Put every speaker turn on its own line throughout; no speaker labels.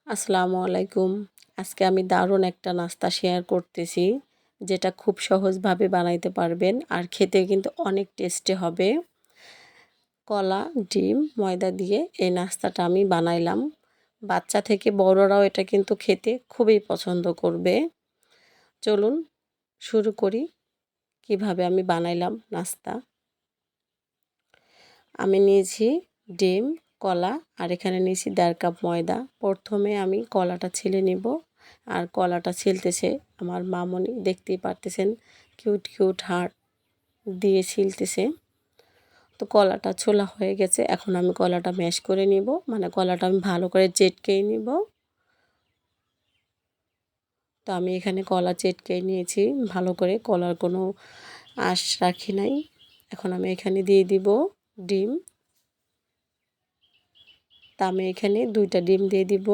আসসালামু আলাইকুম। আজকে আমি দারুণ একটা নাস্তা শেয়ার করতেছি, যেটা খুব সহজভাবে বানাইতে পারবেন আর খেতে কিন্তু অনেক টেস্টি হবে। কলা, ডিম, ময়দা দিয়ে এই নাস্তাটা আমি বানাইলাম। বাচ্চা থেকে বড়রাও এটা কিন্তু খেতে খুবই পছন্দ করবে। চলুন শুরু করি কিভাবে আমি বানাইলাম নাস্তা। আমি নিয়েছি ডিম, কলা আর এখানে নিয়েছি 1.5 কাপ ময়দা। প্রথমে আমি কলাটা ছিলে নিব। আর কলাটা ছিলতেছে আমার মামনি, দেখতেই পারতেছেন কিউট কিউট হাড় দিয়ে ছিলতেছে। তো কলাটা ছোলা হয়ে গেছে, এখন আমি কলাটা ম্যাশ করে নিব, মানে কলাটা আমি ভালো করে চেটকেই নিব। তো আমি এখানে কলা চেটকে নিয়েছি ভালো করে, কলার কোনো আঁশ রাখি নাই। এখন আমি এখানে দিয়ে দিব ডিম। তা আমি এখানে 2টা ডিম দিয়ে দিব।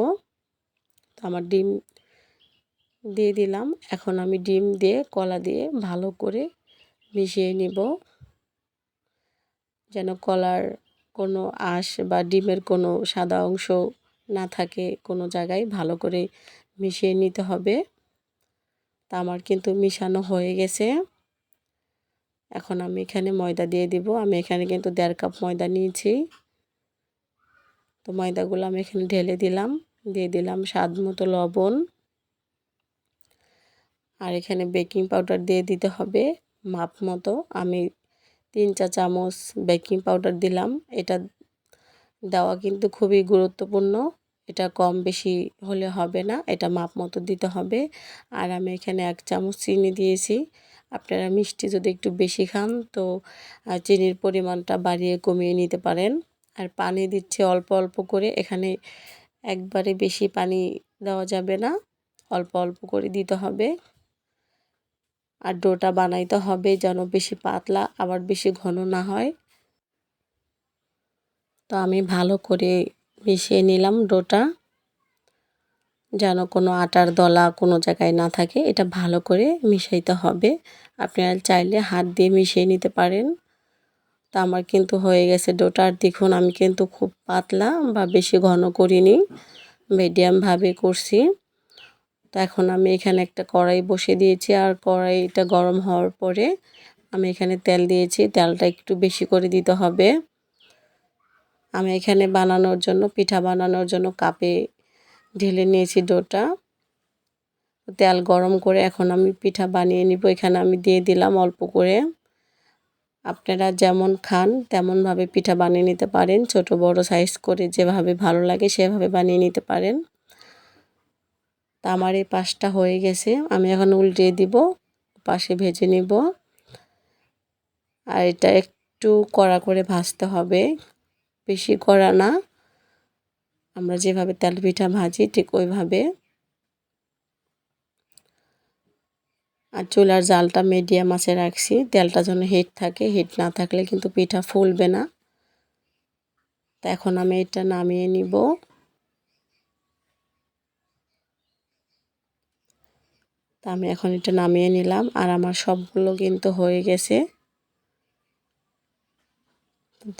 তো আমার ডিম দিয়ে দিলাম। এখন আমি ডিম দিয়ে কলা দিয়ে ভালো করে মিশিয়ে নিব, যেন কলার কোনো আঁশ বা ডিমের কোনো সাদা অংশ না থাকে কোনো জায়গায়। ভালো করে মিশিয়ে নিতে হবে। তা আমার কিন্তু মিশানো হয়ে গেছে। এখন আমি এখানে ময়দা দিয়ে দিব। আমি এখানে কিন্তু 1.5 কাপ ময়দা নিয়েছি। তো ময়দাগুলো আমি এখানে ঢেলে দিলাম, দিয়ে দিলাম স্বাদ মতো লবণ। আর এখানে বেকিং পাউডার দিয়ে দিতে হবে মাপ মতো। আমি 3 চা চামচ বেকিং পাউডার দিলাম। এটা দেওয়া কিন্তু খুবই গুরুত্বপূর্ণ। এটা কম বেশি হলে হবে না, এটা মাপ মতো দিতে হবে। আর আমি এখানে 1 চামচ চিনি দিয়েছি। আপনারা মিষ্টি যদি একটু বেশি খান তো চিনির পরিমাণটা বাড়িয়ে কমিয়ে নিতে পারেন। আর পানি দিচ্ছি অল্প অল্প করে, এখানে একবারে বেশি পানি দেওয়া যাবে না, অল্প অল্প করে দিতে হবে। আর ডোটা বানাইতে হবে যেন বেশি পাতলা আবার বেশি ঘন না হয়। তো আমি ভালো করে মিশিয়ে নিলাম ডোটা, যেন কোনো আটার দলা কোনো জায়গায় না থাকে। এটা ভালো করে মিশাইতে হবে। আপনারা চাইলে হাত দিয়ে মিশিয়ে নিতে পারেন। তো আমার কিন্তু হয়ে গেছে ডোটা। আর দেখুন আমি কিন্তু খুব পাতলা বা বেশি ঘন করিনি, মিডিয়ামভাবে করছি। তো এখন আমি এখানে একটা কড়াই বসিয়ে দিয়েছি। আর কড়াইটা গরম হওয়ার পরে আমি এখানে তেল দিয়েছি। তেলটা একটু বেশি করে দিতে হবে। আমি এখানে বানানোর জন্য, পিঠা বানানোর জন্য কাপে ঢেলে নিয়েছি ডোটা। তেল গরম করে এখন আমি পিঠা বানিয়ে নিব। এখানে আমি দিয়ে দিলাম অল্প করে। আপনারা যেমন খান তেমনভাবে পিঠা বানিয়ে নিতে পারেন, ছোট বড় সাইজ করে যেভাবে ভালো লাগে সেভাবে বানিয়ে নিতে পারেন। তা আমার এই পাশটা হয়ে গেছে, আমি এখন উল্টিয়ে দিব, পাশে ভেজে নিব। আর এটা একটু কড়া করে ভাজতে হবে, বেশি কড়া না, আমরা যেভাবে তেল পিঠা ভাজি ঠিক ওইভাবে। আর চুলার জালটা মিডিয়াম আঁচে রাখছি, তেলটা যেন হিট থাকে, হিট না থাকলে কিন্তু পিঠা ফুলবে না। তো এখন আমি এটা নামিয়ে নিব। তা আমি এখন এটা নামিয়ে নিলাম। আর আমার সবগুলো কিন্তু হয়ে গেছে।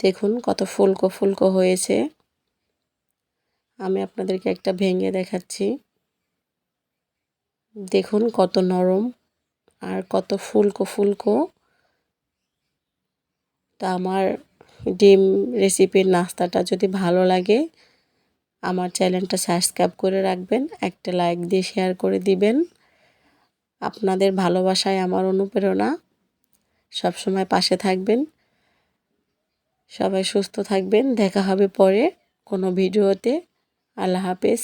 দেখুন কত ফুলকো ফুলকো হয়েছে। আমি আপনাদেরকে একটা ভেঙে দেখাচ্ছি। দেখুন কত নরম আর কত ফুলকো ফুলকো। তা আমার ডিম রেসিপির নাস্তাটা যদি ভালো লাগে আমার চ্যানেলটা সাবস্ক্রাইব করে রাখবেন, একটা লাইক দিয়ে শেয়ার করে দিবেন। আপনাদের ভালোবাসায় আমার অনুপ্রেরণা, সবসময় পাশে থাকবেন। সবাই সুস্থ থাকবেন, দেখা হবে পরে কোনো ভিডিওতে। আল্লাহ হাফেজ।